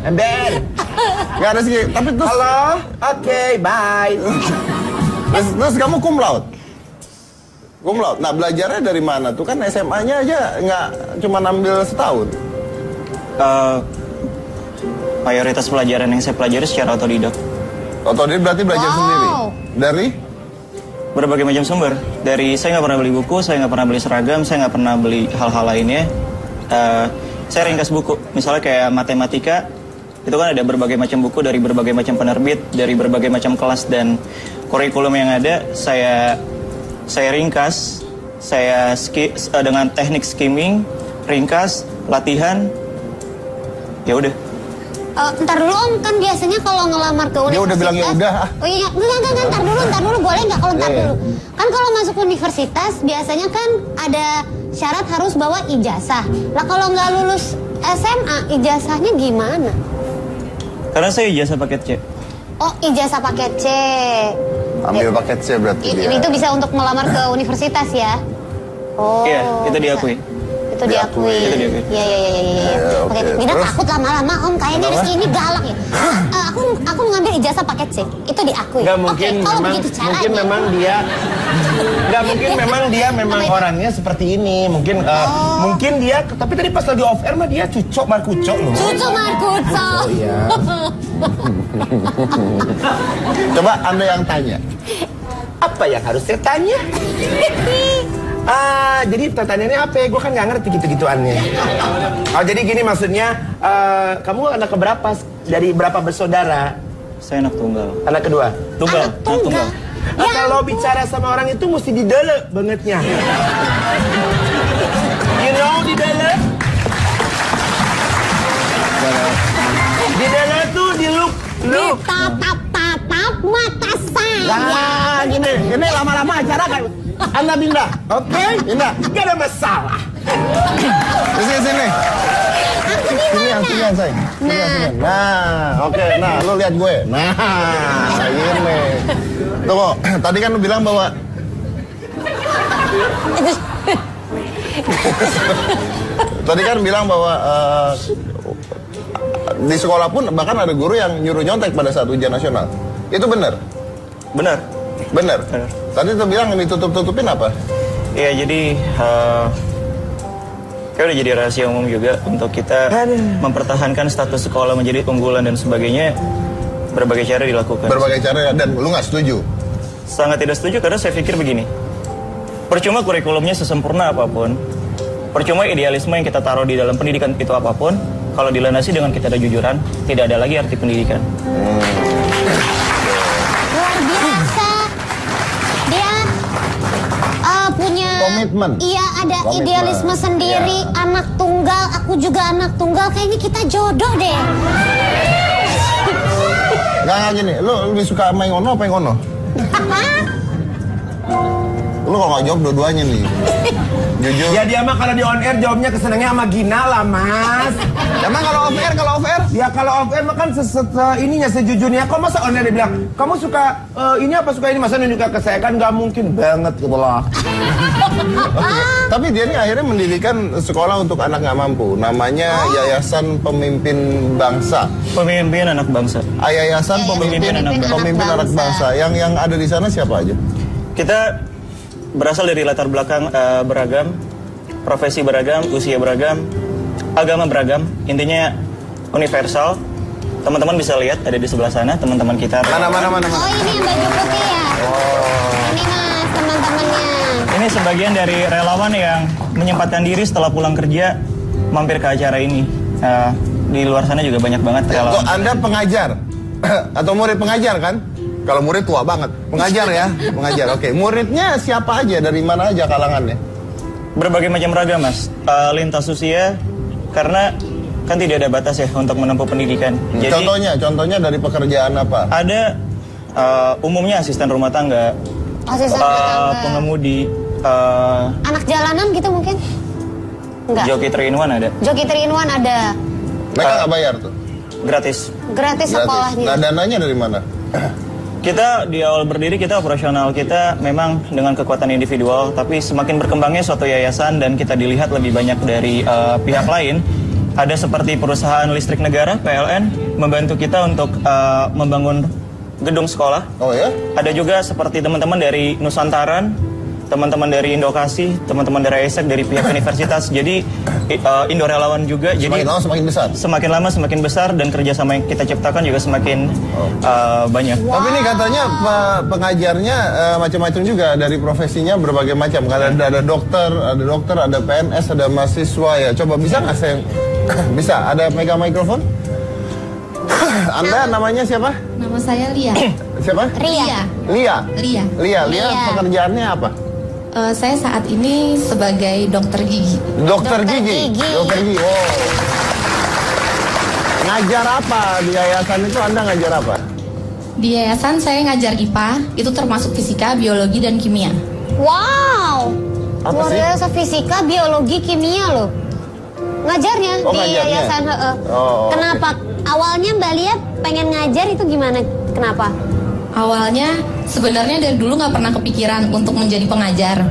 ember. Gak ada sih, tapi terus Halo? Oke, bye. terus kamu cum laude? Cum laude. Nah, belajarnya dari mana tuh? Kan SMA-nya aja nggak cuma ambil setahun. Mayoritas pelajaran yang saya pelajari secara otodidak. Otodidak berarti belajar sendiri? Dari? Berbagai macam sumber. Dari saya nggak pernah beli buku, saya nggak pernah beli seragam, saya nggak pernah beli hal-hal lainnya. Saya ringkas buku, misalnya kayak matematika, itu kan ada berbagai macam buku dari berbagai macam penerbit, dari berbagai macam kelas dan kurikulum yang ada. Saya ringkas, dengan teknik skimming, ringkas, latihan, ya udah. Ntar dulu Om, kan biasanya kalau ngelamar ke universitas. Dia udah bilang ya udah. Oh iya, enggak, ntar dulu, boleh nggak kalau ntar dulu? Kan kalau masuk universitas biasanya kan ada syarat harus bawa ijazah. Lah kalau nggak lulus SMA, ijazahnya gimana? Karena saya ijazah paket C. Oh, ijazah paket C. Ambil paket C berarti dia. Itu bisa untuk melamar ke universitas ya? Oh. Iya, itu bisa. diakui. Itu Itu diakui. Iya. Oke. Bina takut lama-lama Om, kayaknya Rizky ini galak ya. Aku ngambil ijazah paket C. Itu diakui. Nggak mungkin, memang dia nggak mungkin memang dia memang orangnya seperti ini. Mungkin dia, tapi tadi pas lagi off air mah dia cucok markucok loh. Cucok markucok. Oh iya. Coba Anda yang tanya. Apa yang harus saya tanya? Jadi pertanyaannya apa ya? Gue kan nggak ngerti gitu-gituannya. Oh, jadi gini maksudnya, kamu anak keberapa? Dari berapa bersaudara? Saya anak tunggal. Anak kedua? Tunggal. Anak tunggal. Kalau bicara sama orang itu mesti didele bangetnya. You know didele? Didele tuh look. Tatap mata saya. Nah, gini lama-lama acara kan. Anda pindah, oke? Pindah, gak ada masalah. Sini. Sini yang sayang. Nah, oke. Nah, lu lihat gue. Nah, ini. Tunggu, tadi kan lu bilang bahwa di sekolah pun bahkan ada guru yang nyuruh nyontek pada saat ujian nasional. Itu benar? Benar. Tadi tuh bilang ditutup-tutupin apa? Iya, jadi kayak udah jadi rahasia umum juga untuk kita mempertahankan status sekolah menjadi unggulan dan sebagainya. Berbagai cara dilakukan. Berbagai cara, dan lu nggak setuju? Sangat tidak setuju karena saya pikir begini. Percuma kurikulumnya sesempurna apapun, percuma idealisme yang kita taruh di dalam pendidikan itu apapun, kalau dilandasi dengan kita ada jujuran, tidak ada lagi arti pendidikan. Luar biasa. Dia punya komitmen. Iya, ada idealisme sendiri. Ya. Anak tunggal, aku juga anak tunggal. Kayaknya kita jodoh deh. Nggak gini, lu lebih suka sama yang ono apa yang ono? Lu kalau nggak jawab dua-duanya nih. Jujur. Ya dia mah kalau di on air jawabnya kesenangnya sama Gina lah, Mas. Emang kalau off air? Ya kalau off air mah kan ininya sejujurnya. Kok masa on air dia bilang, kamu suka ini apa suka ini? Masa nunjuk ke saya kan nggak mungkin banget gitu loh. Tapi dia ini akhirnya mendirikan sekolah untuk anak nggak mampu. Namanya Yayasan Pemimpin Bangsa. Pemimpin Anak Bangsa. Yayasan Pemimpin Anak Bangsa. Yang ada di sana siapa aja? Kita berasal dari latar belakang beragam, profesi beragam, usia beragam, agama beragam, intinya universal. Teman-teman bisa lihat ada di sebelah sana teman-teman kita. Mana? Oh, ini yang baju putih ya? Ini Mas, teman-temannya. Ini sebagian dari relawan yang menyempatkan diri setelah pulang kerja mampir ke acara ini. Di luar sana juga banyak banget relawan. Kok Anda pengajar? Atau murid pengajar kan? Kalau murid tua banget. Pengajar ya? Pengajar, oke. Muridnya siapa aja? Dari mana aja kalangannya? Berbagai macam ragam, Mas. Lintas usia, karena kan tidak ada batas ya untuk menempuh pendidikan. Jadi, contohnya dari pekerjaan apa? Ada umumnya asisten rumah tangga, pengemudi, anak jalanan gitu mungkin? Enggak. Joki 3-in-1 ada. Joki 3-in-1 ada. Mereka nggak bayar tuh? Gratis. Gratis sekolahnya. Nah, dananya dari mana? Kita di awal berdiri, kita operasional kita memang dengan kekuatan individual, tapi semakin berkembangnya suatu yayasan dan kita dilihat lebih banyak dari pihak lain. Ada seperti perusahaan listrik negara, PLN, membantu kita untuk membangun gedung sekolah. Oh ya? Ada juga seperti teman-teman dari Nusantaran, teman-teman dari Indokasi, teman-teman dari AIESEC, dari pihak universitas. Jadi Indo Relawan juga. Semakin lama semakin besar? Semakin lama semakin besar dan kerjasama yang kita ciptakan juga semakin banyak. Wow. Tapi ini katanya pengajarnya macam-macam juga, dari profesinya berbagai macam. Ada dokter, ada PNS, ada mahasiswa ya. Coba bisa nggak saya? Bisa? Ada megang mikrofon? Anda namanya siapa? Nama saya Lia. Siapa? Lia. Lia, pekerjaannya apa? Saya saat ini sebagai dokter gigi. Dokter gigi. Wow. Ngajar apa di yayasan itu? Anda ngajar apa? Di yayasan saya ngajar IPA, itu termasuk fisika, biologi, dan kimia. Wow. Apa luar biasa, fisika, biologi, kimia loh. Ngajarnya di yayasan. Oh, kenapa? Okay. Awalnya Mbak Lia pengen ngajar itu gimana? Kenapa? Awalnya sebenarnya dari dulu nggak pernah kepikiran untuk menjadi pengajar.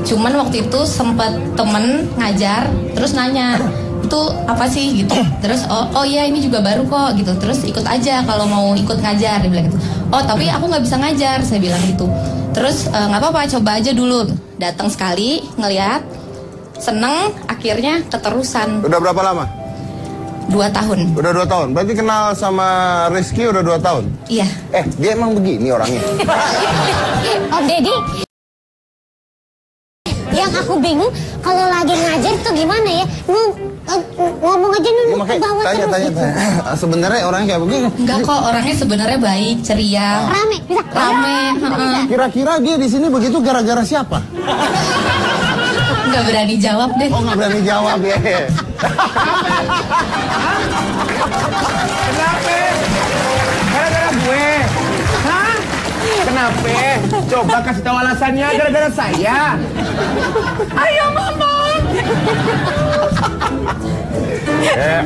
Cuman waktu itu sempat temen ngajar, terus nanya, itu apa sih gitu. Terus oh iya ini juga baru kok gitu. Terus ikut aja kalau mau ikut ngajar, dia bilang gitu. Oh tapi aku nggak bisa ngajar, saya bilang gitu. Terus nggak apa-apa, coba aja dulu. Datang sekali, ngeliat, seneng, akhirnya keterusan. Udah berapa lama? 2 tahun. Udah 2 tahun. Berarti kenal sama Rizky udah 2 tahun? Iya. Dia emang begini orangnya. Om Deddy, yang aku bingung kalau lagi ngajar tuh gimana ya? Ngomong aja dulu Ya, ke makanya bawah tanya. Sebenarnya orangnya kayak begini. Enggak kok, orangnya sebenarnya baik, ceria. Rame, bisa? Rame, Kira-kira dia di sini begitu gara-gara siapa? Nggak berani jawab deh. Oh, nggak berani jawab ya. Kenapa? Gara-gara gue? Hah? Kenapa? Coba kasih tahu alasannya, gara-gara saya. Ayo mama.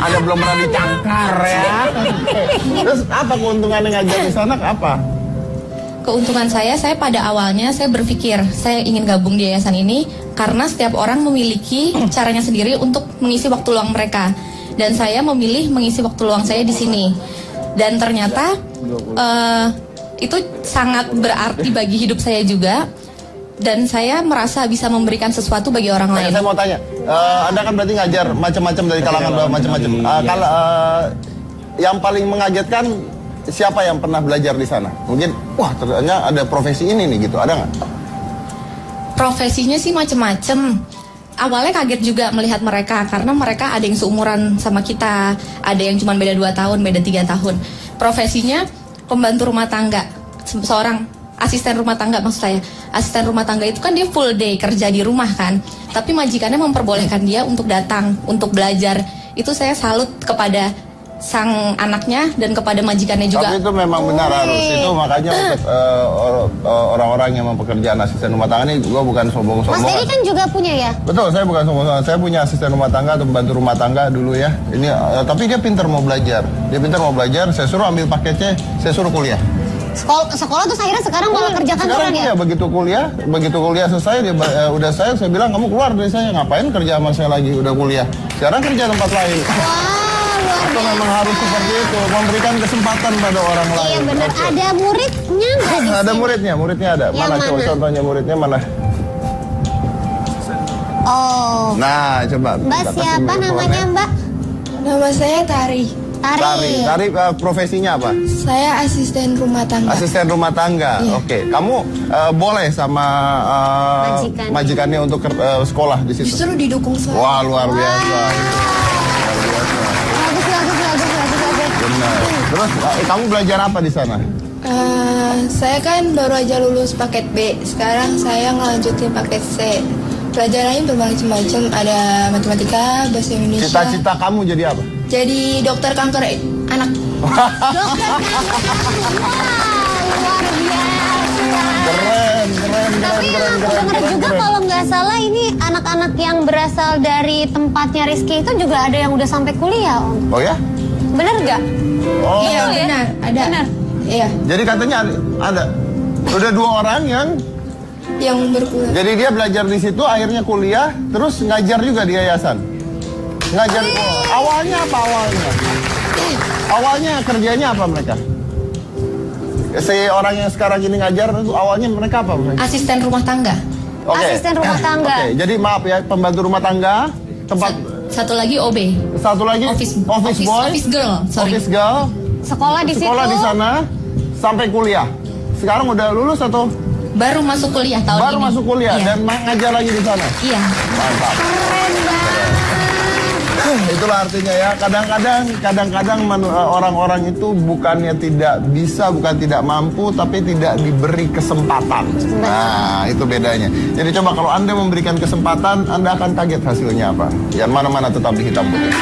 Anda belum pernah dicangkar ya. Terus apa keuntungannya ngajar di sana? Apa? Keuntungan saya pada awalnya saya berpikir saya ingin gabung di yayasan ini karena setiap orang memiliki caranya sendiri untuk mengisi waktu luang mereka. Dan saya memilih mengisi waktu luang saya di sini. Dan ternyata itu sangat berarti bagi hidup saya juga. Dan saya merasa bisa memberikan sesuatu bagi orang lain. Saya mau tanya, Anda kan berarti ngajar macam-macam dari kalangan macam-macam. Kalau yang paling mengagetkan siapa yang pernah belajar di sana? Mungkin, wah ternyata ada profesi ini nih gitu, ada nggak? Profesinya sih macam-macam. Awalnya kaget juga melihat mereka karena mereka ada yang seumuran sama kita, ada yang cuma beda 2 tahun, beda 3 tahun. Profesinya pembantu rumah tangga, seorang asisten rumah tangga maksud saya. Asisten rumah tangga itu kan dia full day kerja di rumah kan. Tapi majikannya memperbolehkan dia untuk datang, untuk belajar. Itu saya salut kepada sang anaknya dan kepada majikannya juga. Tapi itu memang benar harus. Itu makanya untuk orang-orang yang mempekerjakan asisten rumah tangga ini, gua bukan sombong-sombong. Mas Deddy kan juga punya ya? Betul, saya bukan sombong-sombong. Saya punya asisten rumah tangga atau pembantu rumah tangga dulu ya. Ini tapi dia pintar mau belajar. Saya suruh ambil paketnya, saya suruh kuliah. Sekolah tuh akhirnya sekarang malah kerjakan orang ya? Begitu kuliah selesai dia udah saya bilang kamu keluar dari saya, ngapain kerja sama saya lagi, udah kuliah. Sekarang kerja tempat lain. Itu memang harus seperti itu, memberikan kesempatan pada orang lain. Iya benar. Ada muridnya nggak di sini? Ada muridnya ada. Yang Mana? Coba contohnya muridnya mana? Oh. Nah, coba. Mbak siapa namanya Mbak? Nama saya Tari. Tari, profesinya apa? Saya asisten rumah tangga. Asisten rumah tangga. Iya. Oke. Kamu boleh sama majikannya untuk sekolah di situ? Justru didukung saya. Wah, luar biasa. Bagus. Benar. Terus kamu belajar apa di sana? Saya kan baru aja lulus paket B. Sekarang saya ngelanjutin paket C. Pelajarannya bermacam-macam. Ada matematika, bahasa Indonesia. Cita-cita kamu jadi apa? Jadi dokter kanker anak. Dokter luar biasa. Keren. Tapi yang aku dengar juga kalau nggak salah ini anak-anak yang berasal dari tempatnya Rizky itu juga ada yang udah sampai kuliah Om. Oh ya? Bener nggak? Oh. Iya benar, ada. Benar. Iya, Jadi katanya ada. Udah 2 orang yang berkuliah. jadi dia belajar di situ, akhirnya kuliah, terus ngajar juga di yayasan. Ngajar. Awalnya apa awalnya? Awalnya kerjanya apa mereka? Si orang yang sekarang ini ngajar itu awalnya mereka apa? Asisten rumah tangga. Oke. Asisten rumah tangga. Oke, jadi maaf ya, pembantu rumah tangga, tempat Satu lagi OB. satu lagi Office boy, office girl, sorry. office girl, Sekolah di situ. sekolah di sana sampai kuliah. Sekarang udah lulus atau Baru masuk kuliah tahun baru ini. masuk kuliah Iya. dan ngajar lagi di sana? Iya. Mantap. Keren banget. Itulah artinya ya. Kadang-kadang orang-orang itu bukannya tidak bisa, bukan tidak mampu, tapi tidak diberi kesempatan. Nah, itu bedanya. Jadi coba kalau Anda memberikan kesempatan, Anda akan kaget hasilnya apa. Yang mana-mana tetap di hitam putih.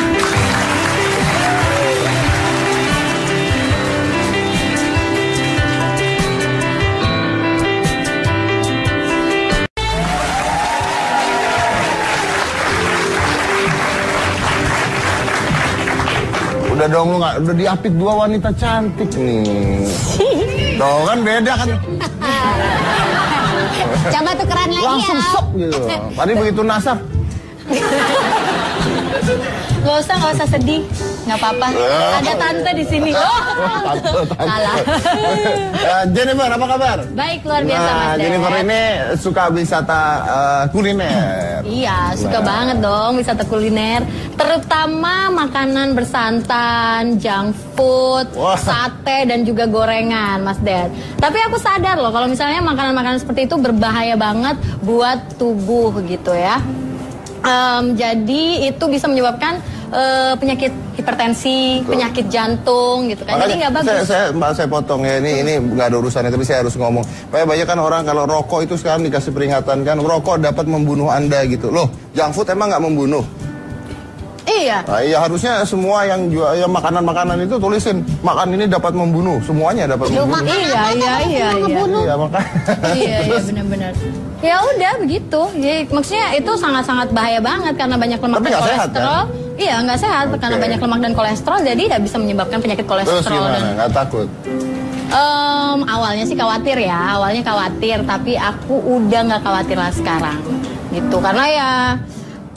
Udah dong, lu nggak udah diapit 2 wanita cantik nih. Tuh kan beda kan. Coba tukeran lagi Langsung ya. sok gitu. Tadi begitu nasar. Gak usah sedih, nggak apa-apa. Ada tante di sini. Salah. Jennifer, apa kabar? Baik, luar biasa Mas Ded. Jennifer ini suka wisata kuliner. Iya, suka banget dong wisata kuliner. Terutama makanan bersantan, junk food, sate dan juga gorengan, Mas Ded. Tapi aku sadar loh kalau misalnya makanan-makanan seperti itu berbahaya banget buat tubuh gitu ya. Jadi itu bisa menyebabkan penyakit hipertensi, penyakit jantung gitu kan. Jadi nggak bagus. Saya potong ya, ini nggak ada urusannya, tapi saya harus ngomong. Banyak kan orang kalau rokok itu sekarang dikasih peringatan kan, rokok dapat membunuh Anda gitu. Loh, junk food emang nggak membunuh? Iya. Nah, iya harusnya semua yang jual ya, makanan-makanan itu tulisin makan ini dapat membunuh, semuanya dapat membunuh. Iya. Iya makanya. Iya benar-benar. Ya udah begitu. Jadi maksudnya itu sangat-sangat bahaya banget karena banyak lemak dan kolesterol. Kan? Iya nggak sehat karena banyak lemak dan kolesterol, jadi tidak bisa menyebabkan penyakit kolesterol. Terus gimana? Nggak takut? Awalnya sih khawatir ya, tapi aku udah nggak khawatir lah sekarang, gitu. Karena ya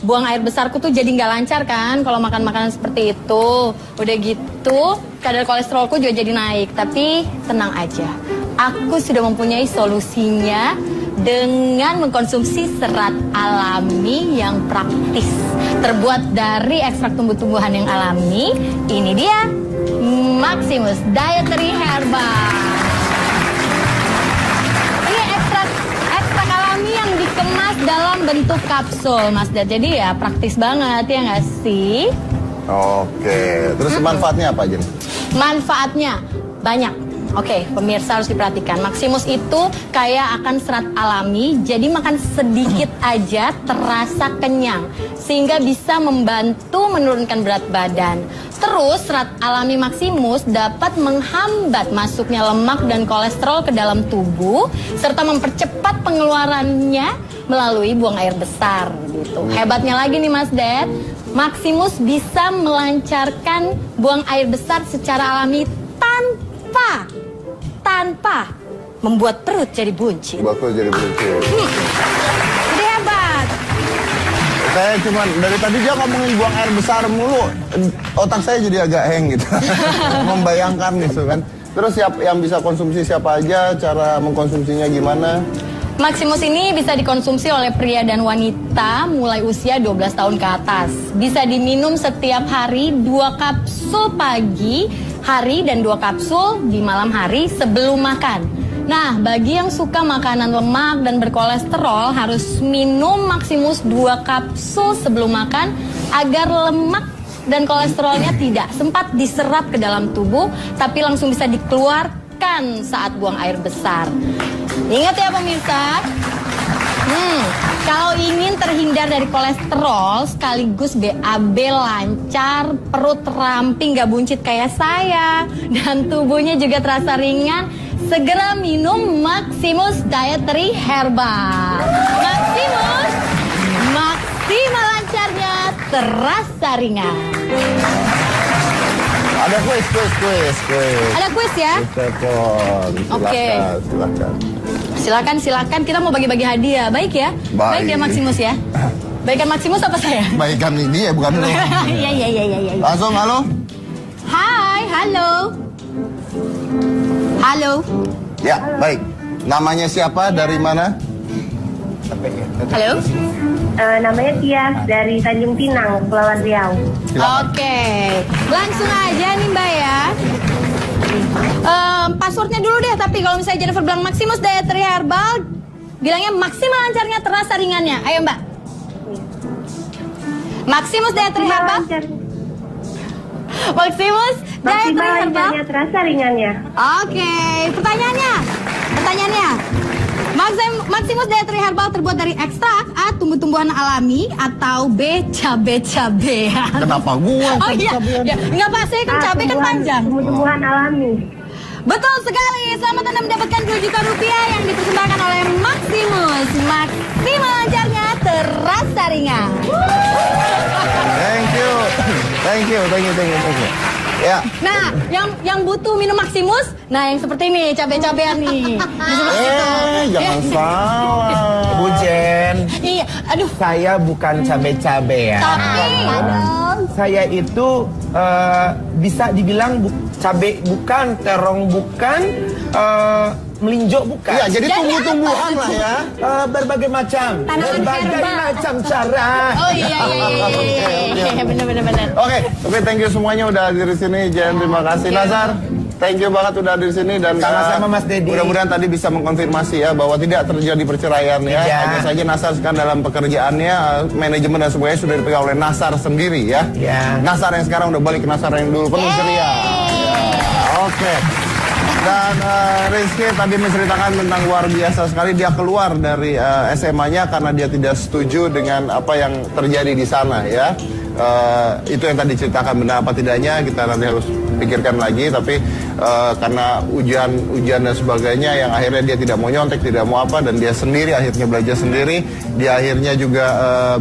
buang air besarku tuh jadi nggak lancar kan kalau makan makanan seperti itu. Udah gitu kadar kolesterolku juga jadi naik. Tapi tenang aja, aku sudah mempunyai solusinya dengan mengkonsumsi serat alami yang praktis, terbuat dari ekstrak tumbuh-tumbuhan yang alami. Ini dia Maximus Dietary Herbal. Ini ekstrak alami yang dikemas dalam bentuk kapsul, Mas Dad. Jadi ya praktis banget ya nggak sih? Oke, terus manfaatnya apa aja? Manfaatnya banyak. Oke, pemirsa harus diperhatikan. Maximus itu kaya akan serat alami, jadi makan sedikit aja terasa kenyang, sehingga bisa membantu menurunkan berat badan. Terus serat alami Maximus dapat menghambat masuknya lemak dan kolesterol ke dalam tubuh, serta mempercepat pengeluarannya melalui buang air besar. Gitu. Hebatnya lagi nih Mas Dad, Maximus bisa melancarkan buang air besar secara alami tanpa membuat perut jadi buncit. Jadi buncit. Jadi hebat. Saya cuman dari tadi dia ngomongin buang air besar mulu, otak saya jadi agak hang gitu. Membayangkan gitu kan. Terus yang bisa konsumsi siapa aja, cara mengkonsumsinya gimana? Maximus ini bisa dikonsumsi oleh pria dan wanita mulai usia 12 tahun ke atas. Bisa diminum setiap hari 2 kapsul pagi hari dan 2 kapsul di malam hari sebelum makan. Nah, bagi yang suka makanan lemak dan berkolesterol harus minum Maximus 2 kapsul sebelum makan agar lemak dan kolesterolnya tidak sempat diserap ke dalam tubuh tapi langsung bisa dikeluarkan saat buang air besar. Ingat ya pemirsa, kalau ingin terhindar dari kolesterol sekaligus BAB lancar, perut ramping gak buncit kayak saya, dan tubuhnya juga terasa ringan, segera minum Maximus Dietary Herbal. Maximus, maksimal lancarnya, terasa ringan. Ada kuis. Ada kuis ya? Oke. Silakan. Kita mau bagi-bagi hadiah. Baik ya? Baik ya Maximus ya? Baikan Maximus apa saya? Baikan ini ya, bukan lo. Iya. Langsung halo. Hai, halo. Ya, baik. Namanya siapa? Dari mana? Halo. Namanya Tias dari Tanjung Pinang, Kepulauan Riau. Oke. Langsung aja nih Mbak ya. Passwordnya dulu deh, tapi kalau misalnya Jennifer bilang Maximus Dietary Herbal, bilangnya maksimal lancarnya, terasa ringannya. Ayo Mbak. Maximus Dietary Herbal. Maximus Dietary Herbal. Terasa ringannya. Oke, pertanyaannya. Maximus Dietary Herbal terbuat dari ekstrak A. tumbuh-tumbuhan alami atau B. cabe-cabean. Kenapa gua? Oh iya, nggak Pak, saya kan cabe kan panjang. Tumbuh-tumbuhan alami. Betul sekali, selamat Anda mendapatkan 2 juta rupiah yang dipersembahkan oleh Maximus. Maksimal lancarnya, terasa ringan. Thank you. Ya. Nah, yang butuh minum Maximus, nah yang seperti ini, cabe-cabean nih. Jangan salah. Bu Jen. Iya, aduh. Saya bukan cabe-cabe ya. Tapi, Saya itu bisa dibilang cabe bukan, terong bukan, melinjo bukan. Iya, jadi tumbuh-tumbuhan lah ya. Berbagai macam, macam cara. Oh iya, bener. Oke, tapi thank you semuanya udah hadir di sini. Jen, terima kasih. Nazar, thank you banget udah hadir di sini dan sama-sama Mas Dedi. Mudah-mudahan tadi bisa mengkonfirmasi ya bahwa tidak terjadi perceraian ya. Iya. Hanya saja Nasar sekarang dalam pekerjaannya, manajemen dan semuanya sudah dipegang oleh Nasar sendiri ya. Iya. Nasar yang sekarang udah balik ke Nasar yang dulu penuh ceria. Oke. Dan Rizky tadi menceritakan tentang luar biasa sekali, dia keluar dari SMA-nya karena dia tidak setuju dengan apa yang terjadi di sana ya. Itu yang tadi ceritakan, benar apa tidaknya kita nanti harus pikirkan lagi, tapi karena ujian dan sebagainya yang akhirnya dia tidak mau nyontek, tidak mau apa, dan dia sendiri akhirnya belajar sendiri. Dia akhirnya juga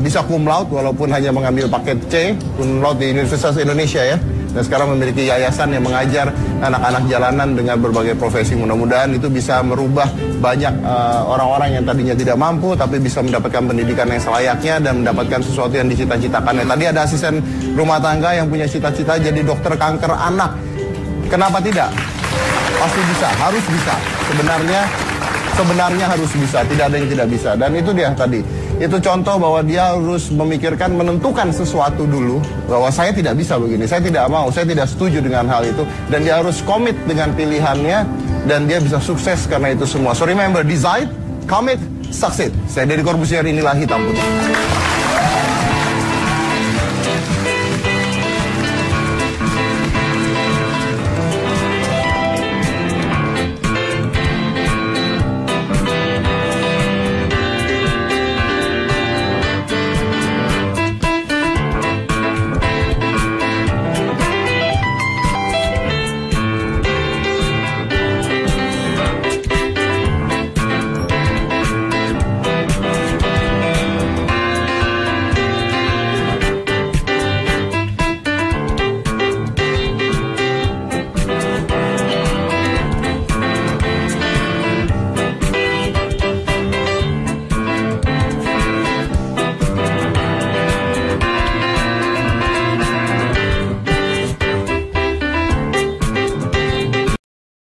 bisa cum laude walaupun hanya mengambil paket C, cum laude di Universitas Indonesia ya. Dan sekarang memiliki yayasan yang mengajar anak-anak jalanan dengan berbagai profesi. Mudah-mudahan itu bisa merubah banyak orang-orang yang tadinya tidak mampu tapi bisa mendapatkan pendidikan yang selayaknya dan mendapatkan sesuatu yang dicita-citakannya. Tadi ada asisten rumah tangga yang punya cita-cita jadi dokter kanker anak. Kenapa tidak? Pasti bisa, harus bisa. Sebenarnya harus bisa, tidak ada yang tidak bisa. Dan itu dia tadi. Itu contoh bahwa dia harus memikirkan, menentukan sesuatu dulu. Bahwa saya tidak bisa begini, saya tidak mau, saya tidak setuju dengan hal itu. Dan dia harus komit dengan pilihannya. Dan dia bisa sukses karena itu semua. So remember, decide, commit, succeed. Saya Deddy Corbuzier, inilah Hitam Putih.